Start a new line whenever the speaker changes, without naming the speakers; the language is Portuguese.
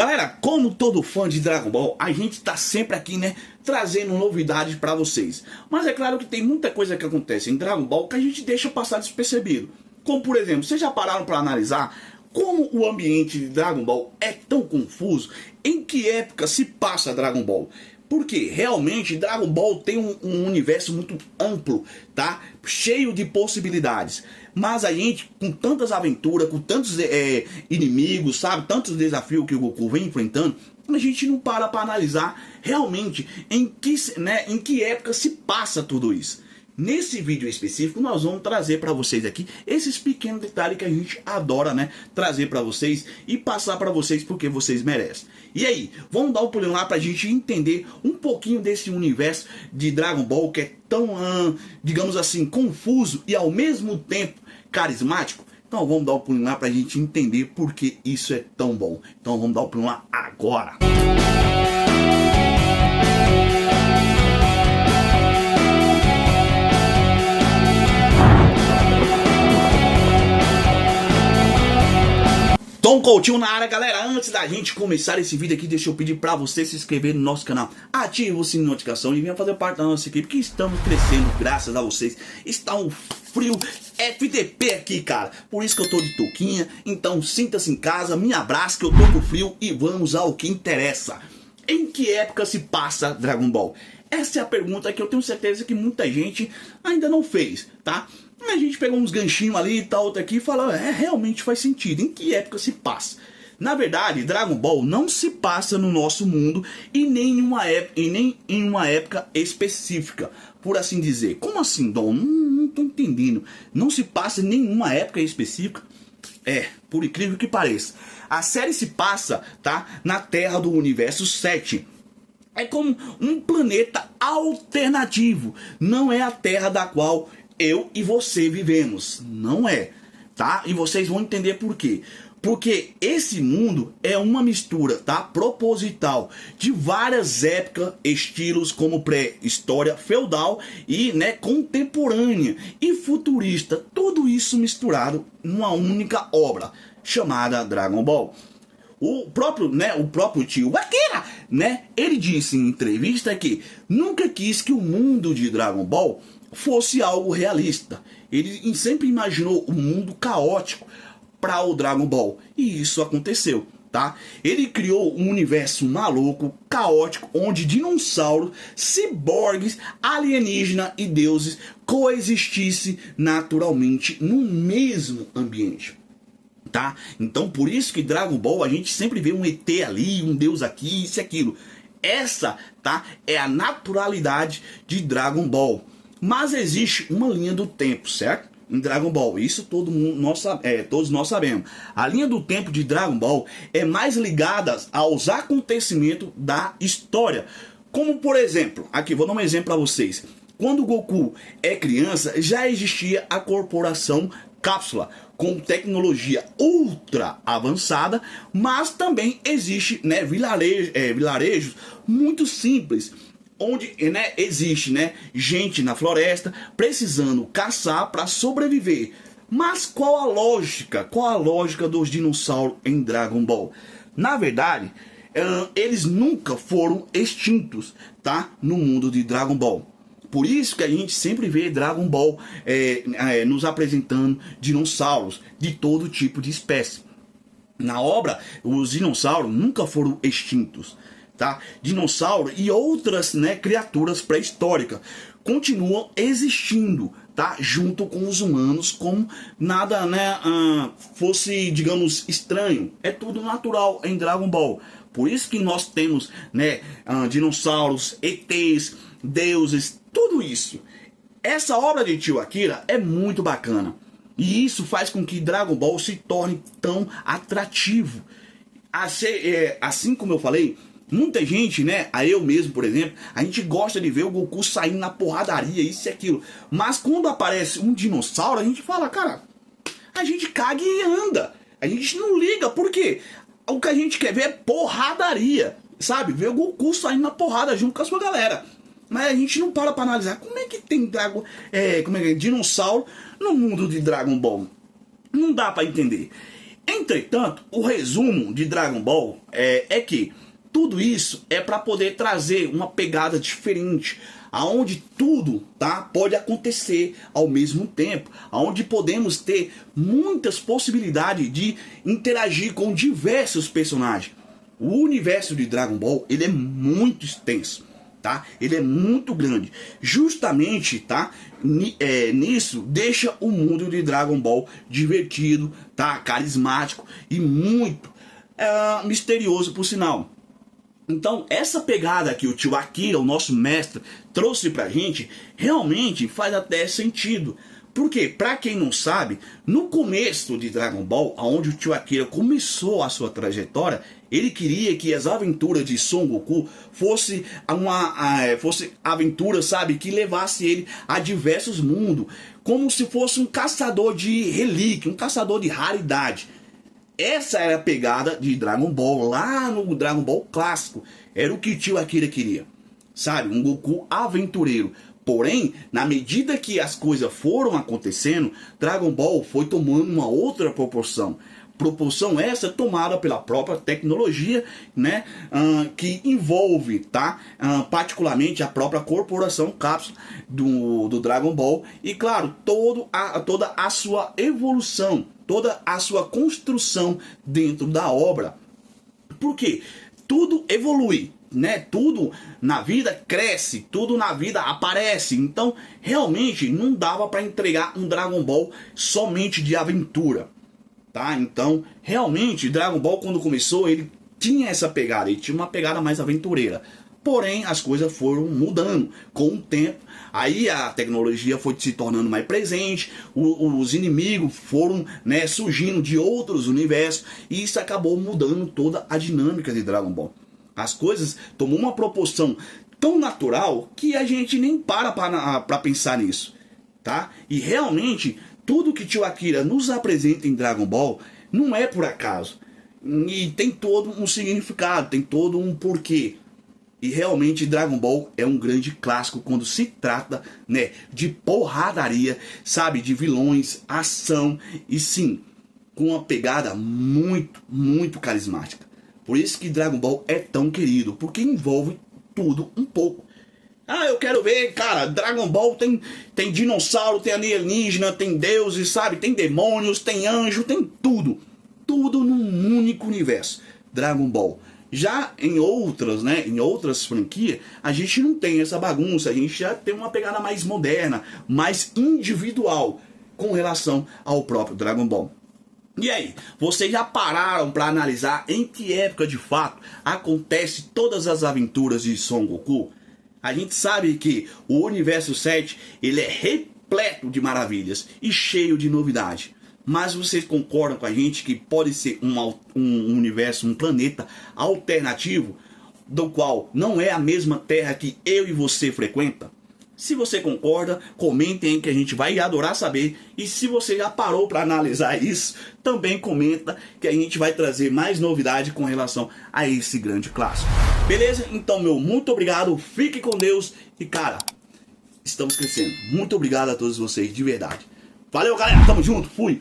Galera, como todo fã de Dragon Ball, a gente tá sempre aqui, né, trazendo novidades pra vocês. Mas é claro que tem muita coisa que acontece em Dragon Ball que a gente deixa passar despercebido. Como por exemplo, vocês já pararam pra analisar como o ambiente de Dragon Ball é tão confuso? Em que época se passa Dragon Ball? Porque realmente Dragon Ball tem um universo muito amplo, tá? Cheio de possibilidades. Mas a gente, com tantas aventuras, com tantos inimigos, sabe? Tantos desafios que o Goku vem enfrentando, a gente não para analisar realmente em que época se passa tudo isso. Nesse vídeo específico nós vamos trazer para vocês aqui esses pequenos detalhes que a gente adora, né, trazer para vocês e passar para vocês porque vocês merecem. E aí, vamos dar um pulinho lá pra gente entender um pouquinho desse universo de Dragon Ball que é tão, digamos assim, confuso e ao mesmo tempo carismático? Então vamos dar um pulinho lá pra gente entender porque isso é tão bom. Então vamos dar um pulinho lá agora. Tom Coutinho na área, galera. Antes da gente começar esse vídeo aqui, deixa eu pedir pra você se inscrever no nosso canal, ative o sininho de notificação e venha fazer parte da nossa equipe, que estamos crescendo graças a vocês. Está um frio FDP aqui, cara, por isso que eu tô de touquinha. Então sinta-se em casa, me abraça que eu tô com frio e vamos ao que interessa. Em que época se passa Dragon Ball? Essa é a pergunta que eu tenho certeza que muita gente ainda não fez, tá? A gente pegou uns ganchinhos ali e tal, outra aqui e falou, realmente faz sentido. Em que época se passa? Na verdade, Dragon Ball não se passa no nosso mundo e nem em uma época específica, por assim dizer. Como assim, Dom? Não tô entendendo. Não se passa em nenhuma época específica? Por incrível que pareça. A série se passa, tá, na Terra do Universo 7. É como um planeta alternativo. Não é a Terra da qual eu e você vivemos. Não é, tá? E vocês vão entender por quê. Porque esse mundo é uma mistura, tá? Proposital de várias épocas, estilos como pré-história feudal e, né, contemporânea e futurista. Tudo isso misturado numa única obra chamada Dragon Ball. O próprio tio Akira, né, ele disse em entrevista que nunca quis que o mundo de Dragon Ball fosse algo realista. Ele sempre imaginou um mundo caótico para o Dragon Ball. E isso aconteceu, tá? Ele criou um universo maluco, caótico, onde dinossauros, ciborgues, alienígenas e deuses coexistissem naturalmente no mesmo ambiente. Tá? Então por isso que Dragon Ball a gente sempre vê um ET ali, um deus aqui, isso e aquilo. Essa, tá, é a naturalidade de Dragon Ball. Mas existe uma linha do tempo, certo? Em Dragon Ball, isso todos nós sabemos. A linha do tempo de Dragon Ball é mais ligada aos acontecimentos da história. Como por exemplo, aqui vou dar um exemplo para vocês. Quando o Goku é criança, já existia a Corporação Cápsula, com tecnologia ultra avançada, mas também existe, né, vilarejos muito simples, onde, né, existe, né, gente na floresta precisando caçar para sobreviver. Mas qual a lógica dos dinossauros em Dragon Ball? Na verdade, eles nunca foram extintos, tá, no mundo de Dragon Ball. Por isso que a gente sempre vê Dragon Ball nos apresentando dinossauros de todo tipo de espécie. Na obra, os dinossauros nunca foram extintos, tá? Dinossauro e outras, né, criaturas pré-históricas continuam existindo, tá? Junto com os humanos, como nada, né, fosse, digamos, estranho. É tudo natural em Dragon Ball. Por isso que nós temos, né, dinossauros, ETs, deuses, tudo isso. Essa obra de tio Akira é muito bacana. E isso faz com que Dragon Ball se torne tão atrativo. Assim como eu falei, muita gente, né, eu mesmo, por exemplo, a gente gosta de ver o Goku saindo na porradaria, isso e aquilo. Mas quando aparece um dinossauro, a gente fala, cara, a gente caga e anda. A gente não liga, por quê? O que a gente quer ver é porradaria, sabe? Ver o Goku saindo na porrada junto com a sua galera. Mas a gente não para analisar como é que tem dinossauro no mundo de Dragon Ball. Não dá para entender. Entretanto, o resumo de Dragon Ball é que tudo isso é para poder trazer uma pegada diferente, aonde tudo, tá, pode acontecer ao mesmo tempo, aonde podemos ter muitas possibilidades de interagir com diversos personagens. O universo de Dragon Ball, ele é muito extenso, tá? Ele é muito grande. Justamente, tá? Nisso deixa o mundo de Dragon Ball divertido, tá? Carismático e muito misterioso, por sinal. Então, essa pegada que o tio Akira, o nosso mestre, trouxe pra gente, realmente faz até sentido. Porque, pra quem não sabe, no começo de Dragon Ball, onde o tio Akira começou a sua trajetória, ele queria que as aventuras de Son Goku fosse aventura, sabe, que levasse ele a diversos mundos, como se fosse um caçador de relíquia, um caçador de raridade. Essa era a pegada de Dragon Ball, lá no Dragon Ball clássico. Era o que o tio Akira queria, sabe? Um Goku aventureiro. Porém, na medida que as coisas foram acontecendo, Dragon Ball foi tomando uma outra proporção. Proporção essa tomada pela própria tecnologia, né? Que envolve, tá? Particularmente a própria corporação cápsula do Dragon Ball. E claro, toda a sua evolução, toda a sua construção dentro da obra. Por quê? Tudo evolui, né? Tudo na vida cresce, tudo na vida aparece. Então, realmente não dava para entregar um Dragon Ball somente de aventura, tá? Então, realmente Dragon Ball, quando começou, ele tinha essa pegada, ele tinha uma pegada mais aventureira. Porém, as coisas foram mudando com o tempo. Aí a tecnologia foi se tornando mais presente, os inimigos foram, né, surgindo de outros universos, e isso acabou mudando toda a dinâmica de Dragon Ball. As coisas tomou uma proporção tão natural que a gente nem para pensar nisso, tá? E realmente, tudo que tio Akira nos apresenta em Dragon Ball não é por acaso. E tem todo um significado, tem todo um porquê. E realmente Dragon Ball é um grande clássico quando se trata, né, de porradaria, sabe, de vilões, ação e sim, com uma pegada muito, muito carismática. Por isso que Dragon Ball é tão querido, porque envolve tudo um pouco. Ah, eu quero ver, cara, Dragon Ball tem dinossauro, tem alienígena, tem deuses, sabe, tem demônios, tem anjo, tem tudo. Tudo num único universo. Dragon Ball. Já em outras, né, em outras franquias, a gente não tem essa bagunça, a gente já tem uma pegada mais moderna, mais individual com relação ao próprio Dragon Ball. E aí, vocês já pararam para analisar em que época de fato acontece todas as aventuras de Son Goku? A gente sabe que o universo 7, ele é repleto de maravilhas e cheio de novidade. Mas vocês concordam com a gente que pode ser um universo, um planeta alternativo, do qual não é a mesma Terra que eu e você frequenta? Se você concorda, comentem aí que a gente vai adorar saber. E se você já parou para analisar isso, também comenta que a gente vai trazer mais novidade com relação a esse grande clássico. Beleza? Então, meu muito obrigado, fique com Deus e, cara, estamos crescendo. Muito obrigado a todos vocês, de verdade. Valeu, galera, tamo junto, fui!